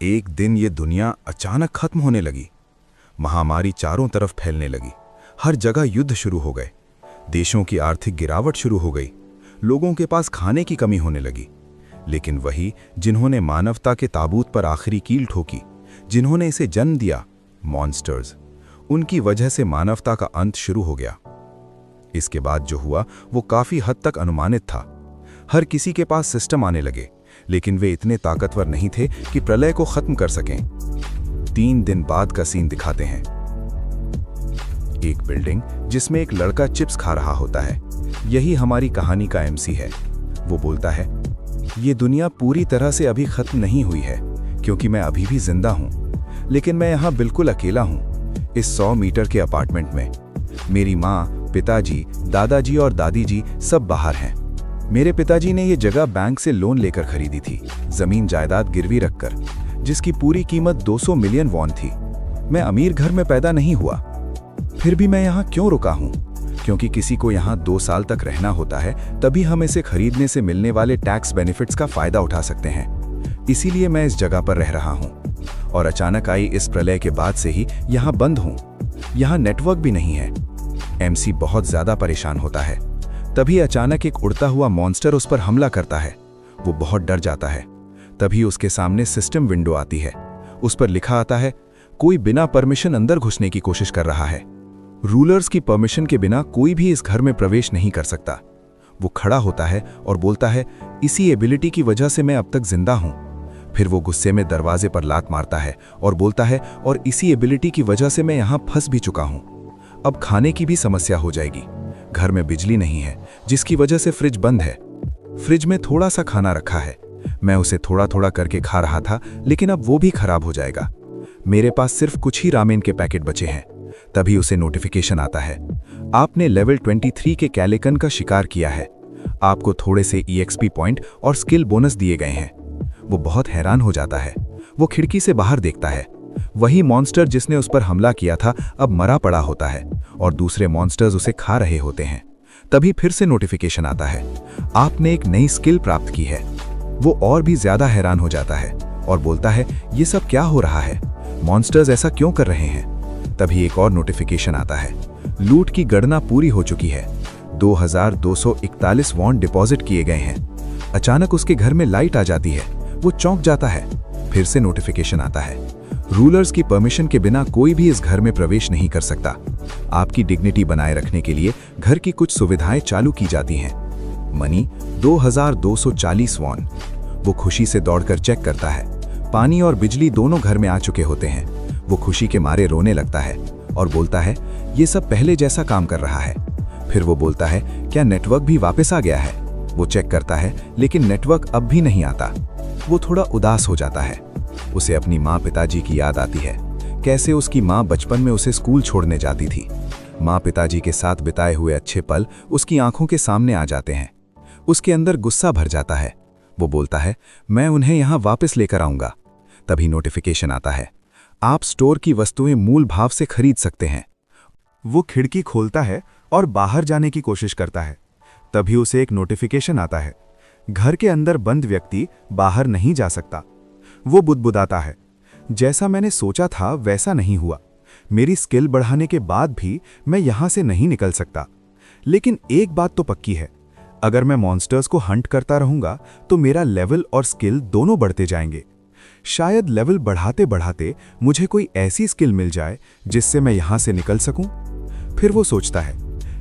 एक दिन ये दुनिया अचानक खत्म होने लगी। महामारी चारों तरफ फैलने लगी। हर जगह युद्ध शुरू हो गए। देशों की आर्थिक गिरावट शुरू हो गई। लोगों के पास खाने की कमी होने लगी। लेकिन वही जिन्होंने मानवता के ताबूत पर आखिरी कील ठोकी, जिन्होंने इसे जन्म दिया, मॉन्स्टर्स, उनकी वजह से मानवता का अंत शुरू हो गया। इसके बाद जो हुआ वो काफी हद तक अनुमानित था। हर किसी के पास सिस्टम आने लगे, लेकिन वे इतने ताकतवर नहीं थे कि प्रलय को खत्म कर सकें। 3 दिन बाद का सीन दिखाते हैं। एक बिल्डिंग जिसमें एक लड़का चिप्स खा रहा होता है। यही हमारी कहानी का एमसी है। वो बोलता है, ये दुनिया पूरी तरह से अभी खत्म नहीं हुई है, क्योंकि मैं अभी भी जिंदा हूं। लेकिन मैं यहां बिल्कुल अकेला हूं, इस 100 मीटर के अपार्टमेंट में। मेरी माँ, पिताजी, दादाजी और दादी जी सब बाहर हैं। मेरे पिताजी ने ये जगह बैंक से लोन लेकर खरीदी थी, जमीन जायदाद गिरवी रखकर, जिसकी पूरी कीमत 200 मिलियन वॉन थी। मैं अमीर घर में पैदा नहीं हुआ। फिर भी मैं यहाँ क्यों रुका हूँ? क्योंकि किसी को यहाँ 2 साल तक रहना होता है, तभी हम इसे खरीदने से मिलने वाले टैक्स बेनिफिट्स का फायदा उठा सकते हैं। इसीलिए मैं इस जगह पर रह रहा हूँ। और अचानक आई इस प्रलय के बाद से ही यहाँ बंद हूँ। यहाँ नेटवर्क भी नहीं है। एमसी बहुत ज्यादा परेशान होता है। तभी अचानक एक उड़ता हुआ मॉन्स्टर उस पर हमला करता है। वो बहुत डर जाता है। तभी उसके सामने सिस्टम विंडो आती है। उस पर लिखा आता है, कोई बिना परमिशन अंदर घुसने की कोशिश कर रहा है। रूलर्स की परमिशन के बिना कोई भी इस घर में प्रवेश नहीं कर सकता। वो खड़ा होता है और बोलता है, इसी एबिलिटी की वजह से मैं अब तक जिंदा हूं। फिर वो गुस्से में दरवाजे पर लात मारता है और बोलता है, और इसी एबिलिटी की वजह से मैं यहां फंस भी चुका हूं। अब खाने की भी समस्या हो जाएगी। घर में बिजली नहीं है, जिसकी वजह से फ्रिज बंद है। फ्रिज में थोड़ा सा खाना रखा है। मैं उसे थोड़ा थोड़ा करके खा रहा था, लेकिन अब वो भी खराब हो जाएगा। मेरे पास सिर्फ कुछ ही रामेन के पैकेट बचे हैं। तभी उसे नोटिफिकेशन आता है, आपने लेवल 23 के कैलेकन का शिकार किया है। आपको थोड़े से EXP पॉइंट और स्किल बोनस दिए गए हैं। वो बहुत हैरान हो जाता है। वो खिड़की से बाहर देखता है। वही मॉन्स्टर जिसने उस पर हमला किया था अब मरा पड़ा होता है और दूसरे मॉन्स्टर्स उसे खा रहे होते हैं। तभी फिर से नोटिफिकेशन आता है, आपने एक नई स्किल प्राप्त की है। वो और भी ज्यादा हैरान हो जाता है और बोलता है, ये सब क्या हो रहा है? मॉन्स्टर्स ऐसा क्यों कर रहे हैं? तभी एक और नोटिफिकेशन आता है, लूट की गणना पूरी हो चुकी है। 2241 वॉन्ट डिपॉजिट किए गए हैं। अचानक उसके घर में लाइट आ जाती है। वो चौंक जाता है। फिर से नोटिफिकेशन आता है, रूलर्स की परमिशन के बिना कोई भी इस घर में प्रवेश नहीं कर सकता। आपकी डिग्निटी बनाए रखने के लिए घर की कुछ सुविधाएं चालू की जाती हैं। Money 2240 won. वो खुशी से दौड़कर चेक करता है। पानी और बिजली दोनों घर में आ चुके होते हैं। वो खुशी के मारे रोने लगता है और बोलता है, ये सब पहले जैसा काम कर रहा है। फिर वो बोलता है, क्या नेटवर्क भी वापस आ गया है? वो चेक करता है, लेकिन नेटवर्क अब भी नहीं आता। वो थोड़ा उदास हो जाता है। उसे अपनी माँ पिताजी की याद आती है। कैसे उसकी माँ बचपन में उसे स्कूल छोड़ने जाती थी। माँ पिताजी के साथ बिताए हुए अच्छे पल उसकी आंखों के सामने आ जाते हैं। उसके अंदर गुस्सा भर जाता है। वो बोलता है, मैं उन्हें यहाँ वापस लेकर आऊंगा। तभी नोटिफिकेशन आता है, आप स्टोर की वस्तुएं मूल भाव से खरीद सकते हैं। वो खिड़की खोलता है और बाहर जाने की कोशिश करता है। तभी उसे एक नोटिफिकेशन आता है, घर के अंदर बंद व्यक्ति बाहर नहीं जा सकता। वो बुदबुदाता है, जैसा मैंने सोचा था वैसा नहीं हुआ। मेरी स्किल बढ़ाने के बाद भी मैं यहां से नहीं निकल सकता। लेकिन एक बात तो पक्की है, अगर मैं मॉन्स्टर्स को हंट करता रहूंगा तो मेरा लेवल और स्किल दोनों बढ़ते जाएंगे। शायद लेवल बढ़ाते बढ़ाते मुझे कोई ऐसी स्किल मिल जाए जिससे मैं यहां से निकल सकूं। फिर वो सोचता है,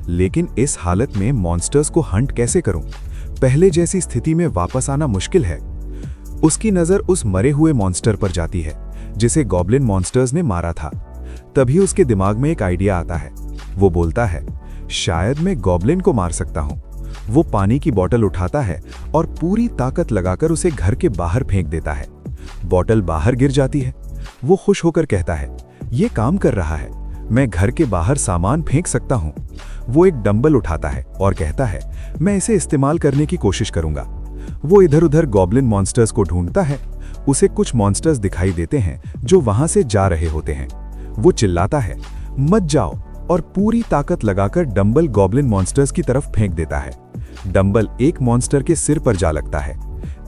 लेकिन इस हालत में मॉन्स्टर्स को हंट कैसे करूं? पहले जैसी स्थिति में वापस आना मुश्किल है। उसकी नजर उस मरे हुए मॉन्स्टर पर जाती है जिसे गॉब्लिन मॉन्स्टर्स ने मारा था। तभी उसके दिमाग में एक आइडिया आता है। वो बोलता है, शायद मैं गॉब्लिन को मार सकता हूं। वो पानी की बोतल उठाता है और पूरी ताकत लगाकर उसे घर के बाहर फेंक देता है। बोतल बाहर गिर जाती है। वो खुश होकर कहता है, ये काम कर रहा है, मैं घर के बाहर सामान फेंक सकता हूं। वो एक डंबल उठाता है और कहता है, मैं इसे इस्तेमाल करने की कोशिश करूंगा। वो इधर उधर गॉब्लिन मॉन्स्टर्स को ढूंढता है। उसे कुछ मॉन्स्टर्स दिखाई देते हैं जो वहां से जा रहे होते हैं। वो चिल्लाता है, मत जाओ, और पूरी ताकत लगाकर डंबल गॉब्लिन मॉन्स्टर्स की तरफ फेंक देता है। डंबल एक मॉन्स्टर के सिर पर जा लगता है।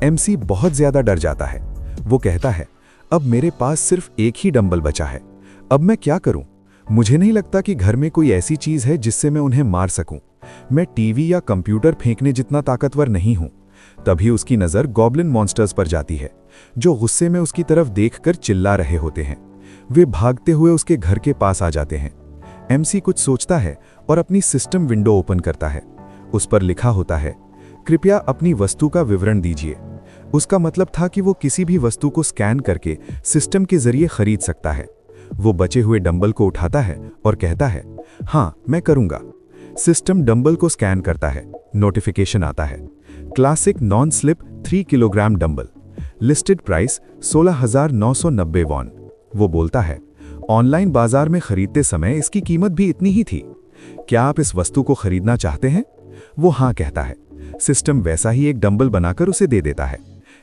एमसी बहुत ज्यादा डर जाता है। वो कहता है, अब मेरे पास सिर्फ एक ही डंबल बचा है। अब मैं क्या करूं? मुझे नहीं लगता कि घर में कोई ऐसी चीज है जिससे मैं उन्हें मार सकूं। मैं टीवी या कंप्यूटर फेंकने जितना ताकतवर नहीं हूं। तभी उसकी नजर गॉब्लिन मॉन्स्टर्स पर जाती है, जो गुस्से में उसकी तरफ देखकर चिल्ला रहे होते हैं। वे भागते हुए उसके घर के पास आ जाते हैं। एमसी कुछ सोचता है और अपनी सिस्टम विंडो ओपन करता है। उस पर लिखा होता है, कृपया अपनी वस्तु का विवरण दीजिए। उसका मतलब था कि वो किसी भी वस्तु को स्कैन करके सिस्टम के जरिए खरीद सकता है। वो बचे हुए डंबल को उठाता है और कहता है, हाँ मैं करूंगा। सिस्टम डंबल को स्कैन करता है। नोटिफिकेशन आता है, classic non slip 3 kilogram dumbbell, listed price 16,990 won. वो बोलता है, ऑनलाइन बाजार में खरीदते समय इसकी कीमत भी इतनी ही थी। क्या आप इस वस्तु को खरीदना चाहते हैं? वो हाँ कहता है। सिस्टम वैसा ही एक डंबल बनाकर उसे दे देता है।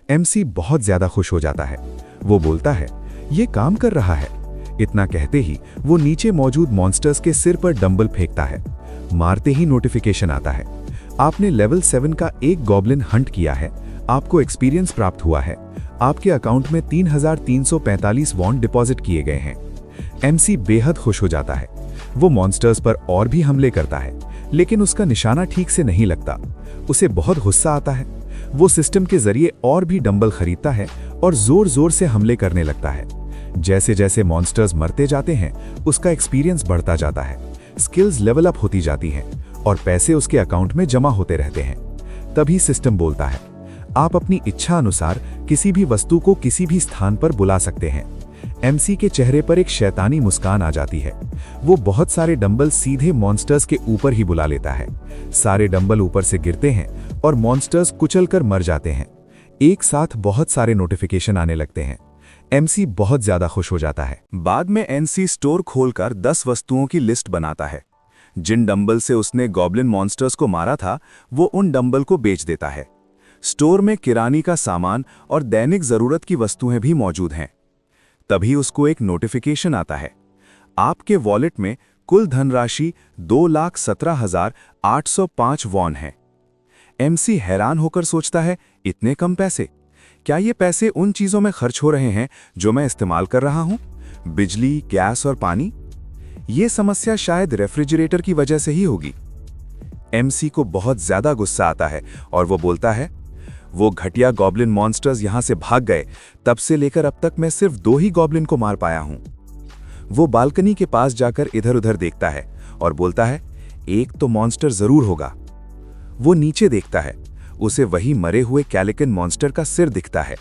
एमसी बहुत ज्यादा खुश हो जाता है। वो बोलता है, ये काम कर रहा है। इतना कहते ही वो नीचे मौजूद मॉन्स्टर्स के सिर पर डंबल फेंकता है। मारते ही नोटिफिकेशन आता है, आपने लेवल 7 का एक गॉब्लिन हंट किया है। आपको एक्सपीरियंस प्राप्त हुआ है। आपके अकाउंट में 3,345 वॉन डिपॉजिट किए गए हैं। एमसी बेहद खुश हो जाता है। वो मॉन्स्टर्स पर और भी हमले करता है, लेकिन उसका निशाना ठीक से नहीं लगता। उसे बहुत गुस्सा आता है। वो सिस्टम के जरिए और भी डंबल खरीदता है और जोर जोर से हमले करने लगता है। जैसे जैसे मॉन्स्टर्स मरते जाते हैं, उसका एक्सपीरियंस बढ़ता जाता है। स्किल्स लेवल अप होती जाती हैं और पैसे उसके अकाउंट में जमा होते रहते हैं। तभी सिस्टम बोलता है, आप अपनी इच्छा अनुसार किसी भी वस्तु को किसी भी स्थान पर बुला सकते हैं। एमसी के चेहरे पर एक शैतानी मुस्कान आ जाती है। वो बहुत सारे डंबल सीधे मॉन्स्टर्स के ऊपर ही बुला लेता है। सारे डंबल ऊपर से गिरते हैं और मॉन्स्टर्स कुचलकर मर जाते हैं। एक साथ बहुत सारे नोटिफिकेशन आने लगते हैं। एमसी बहुत ज्यादा खुश हो जाता है। बाद में एनसी स्टोर खोलकर 10 वस्तुओं की लिस्ट बनाता है। जिन डंबल से उसने गॉब्लिन मॉन्स्टर्स को मारा था, वो उन डंबल को बेच देता है। स्टोर में किराने का सामान और दैनिक जरूरत की वस्तुएं भी मौजूद हैं। तभी उसको एक नोटिफिकेशन आता है, आपके वॉलेट में कुल धनराशि 2,17,805 वॉन है। एमसी हैरान होकर सोचता है, इतने कम पैसे? क्या ये पैसे उन चीजों में खर्च हो रहे हैं जो मैं इस्तेमाल कर रहा हूं? बिजली, गैस और पानी? ये समस्या शायद रेफ्रिजरेटर की वजह से ही होगी। एमसी को बहुत ज्यादा गुस्सा आता है और वो बोलता है, वो घटिया गॉब्लिन मॉन्स्टर्स यहां से भाग गए, तब से लेकर अब तक मैं सिर्फ 2 ही गॉब्लिन को मार पाया हूं। वो बालकनी के पास जाकर इधर उधर देखता है और बोलता है, एक तो मॉन्स्टर जरूर होगा। वो नीचे देखता है, उसे वही मरे हुए कैलिकन मॉन्स्टर का सिर दिखता है,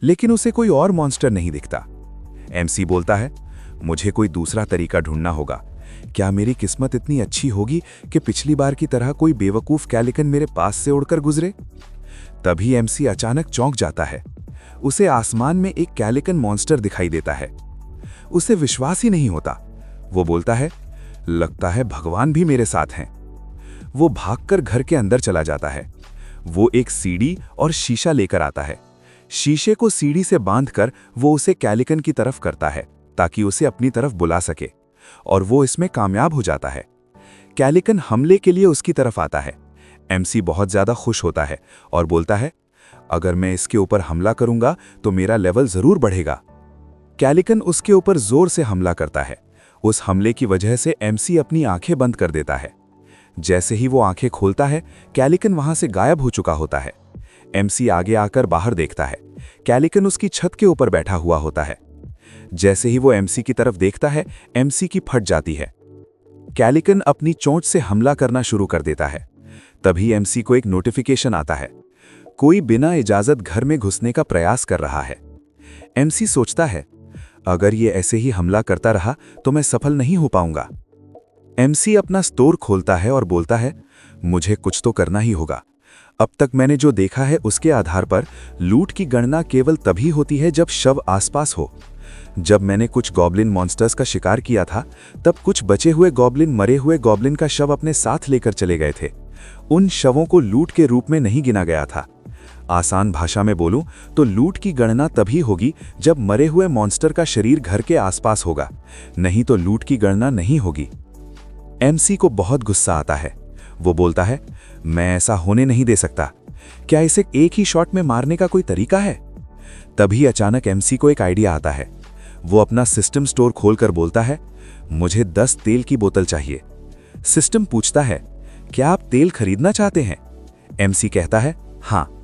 लेकिन उसे कोई और मॉन्स्टर नहीं दिखता। एमसी बोलता है, मुझे कोई दूसरा तरीका ढूंढना होगा। क्या मेरी किस्मत इतनी अच्छी होगी कि पिछली बार की तरह कोई बेवकूफ कैलिकन मेरे पास से उड़कर गुजरे? तभी एमसी अचानक चौंक जाता है। उसे आसमान में एक कैलिकन मॉन्स्टर दिखाई देता है। उसे विश्वास ही नहीं होता। वो बोलता है, लगता है भगवान भी मेरे साथ हैं। वो भागकर घर के अंदर चला जाता है। वो एक सीढ़ी और शीशा लेकर आता है। शीशे को सीढ़ी से बांधकर वो उसे कैलिकन की तरफ करता है ताकि उसे अपनी तरफ बुला सके, और वो इसमें कामयाब हो जाता है। कैलिकन हमले के लिए उसकी तरफ आता है। एमसी बहुत ज्यादा खुश होता है और बोलता है, अगर मैं इसके ऊपर हमला करूंगा तो मेरा लेवल जरूर बढ़ेगा। कैलिकन उसके ऊपर जोर से हमला करता है। उस हमले की वजह से एमसी अपनी आंखें बंद कर देता है। जैसे ही वो आंखें खोलता है, कैलिकन वहां से गायब हो चुका होता है। एमसी आगे आकर बाहर देखता है। कैलिकन उसकी छत के ऊपर बैठा हुआ होता है। जैसे ही वो एमसी की तरफ देखता है, एमसी की फट जाती है। कैलिकन अपनी चोंच से हमला करना शुरू कर देता है। तभी एमसी को एक नोटिफिकेशन आता है, कोई बिना इजाजत घर में घुसने का प्रयास कर रहा है। एमसी सोचता है, अगर ये ऐसे ही हमला करता रहा तो मैं सफल नहीं हो पाऊंगा। एमसी अपना स्टोर खोलता है और बोलता है, मुझे कुछ तो करना ही होगा। अब तक मैंने जो देखा है उसके आधार पर लूट की गणना केवल तभी होती है जब शव आसपास हो। जब मैंने कुछ गॉब्लिन मॉन्स्टर्स का शिकार किया था, तब कुछ बचे हुए गॉब्लिन मरे हुए गॉब्लिन का शव अपने साथ लेकर चले गए थे। उन शवों को लूट के रूप में नहीं गिना गया था। आसान भाषा में बोलूं तो लूट की गणना तभी होगी जब मरे हुए मॉन्स्टर का शरीर घर के आसपास होगा, नहीं तो लूट की गणना नहीं होगी। एमसी को बहुत गुस्सा आता है। वो बोलता है, मैं ऐसा होने नहीं दे सकता। क्या इसे एक ही शॉट में मारने का कोई तरीका है? तभी अचानक एमसी को एक आइडिया आता है। वो अपना सिस्टम स्टोर खोलकर बोलता है, मुझे 10 तेल की बोतल चाहिए। सिस्टम पूछता है, क्या आप तेल खरीदना चाहते हैं? एमसी कहता है, हाँ।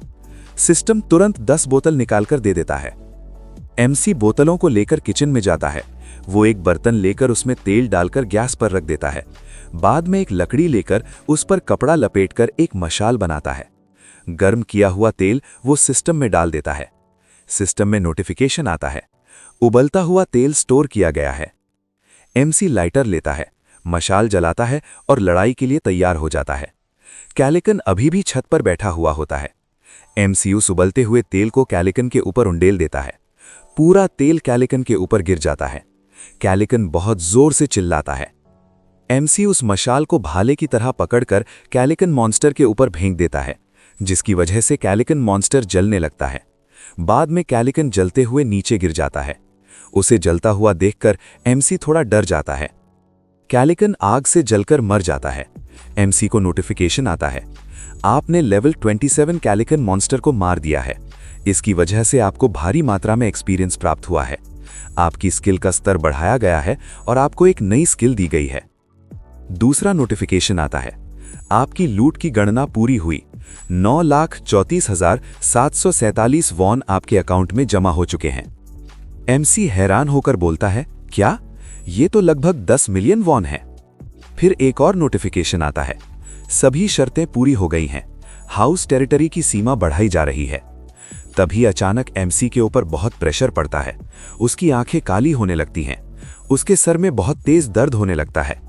सिस्टम तुरंत 10 बोतल निकालकर दे देता है। एमसी बोतलों को लेकर किचन में जाता है। वो एक बर्तन लेकर उसमें तेल डालकर गैस पर रख देता है। बाद में एक लकड़ी लेकर उस पर कपड़ा लपेटकर एक मशाल बनाता है। गर्म किया हुआ तेल वो सिस्टम में डाल देता है। सिस्टम में नोटिफिकेशन आता है, उबलता हुआ तेल स्टोर किया गया है। एमसी लाइटर लेता है, मशाल जलाता है और लड़ाई के लिए तैयार हो जाता है। कैलिकन अभी भी छत पर बैठा हुआ होता है। एमसी उस उबलते हुए तेल को कैलिकन के ऊपर उंडेल देता है। पूरा तेल कैलिकन के ऊपर गिर जाता है। कैलिकन बहुत जोर से चिल्लाता है। एमसी उस मशाल को भाले की तरह पकड़कर कैलिकन मॉन्स्टर के ऊपर फेंक देता है, जिसकी वजह से कैलिकन मॉन्स्टर जलने लगता है। बाद में कैलिकन जलते हुए नीचे गिर जाता है। उसे जलता हुआ देखकर एमसी थोड़ा डर जाता है। कैलिकन आग से जलकर मर जाता है। एमसी को नोटिफिकेशन आता है, आपने लेवल 27 कैलिकन मॉन्स्टर को मार दिया है। इसकी वजह से आपको भारी मात्रा में एक्सपीरियंस प्राप्त हुआ है। आपकी स्किल का स्तर बढ़ाया गया है और आपको एक नई स्किल दी गई है। दूसरा नोटिफिकेशन आता है, आपकी लूट की गणना पूरी हुई। 9,34,747 वॉन आपके अकाउंट में जमा हो चुके हैं। एमसी हैरान होकर बोलता है, क्या? ये तो लगभग 10 मिलियन वॉन है। फिर एक और नोटिफिकेशन आता है, सभी शर्तें पूरी हो गई हैं। हाउस टेरिटरी की सीमा बढ़ाई जा रही है। तभी अचानक एमसी के ऊपर बहुत प्रेशर पड़ता है। उसकी आंखें काली होने लगती हैं। उसके सर में बहुत तेज दर्द होने लगता है।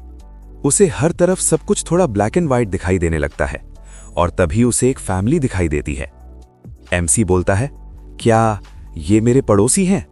उसे हर तरफ सब कुछ थोड़ा ब्लैक एंड व्हाइट दिखाई देने लगता है और तभी उसे एक फैमिली दिखाई देती है। एमसी बोलता है, क्या ये मेरे पड़ोसी हैं?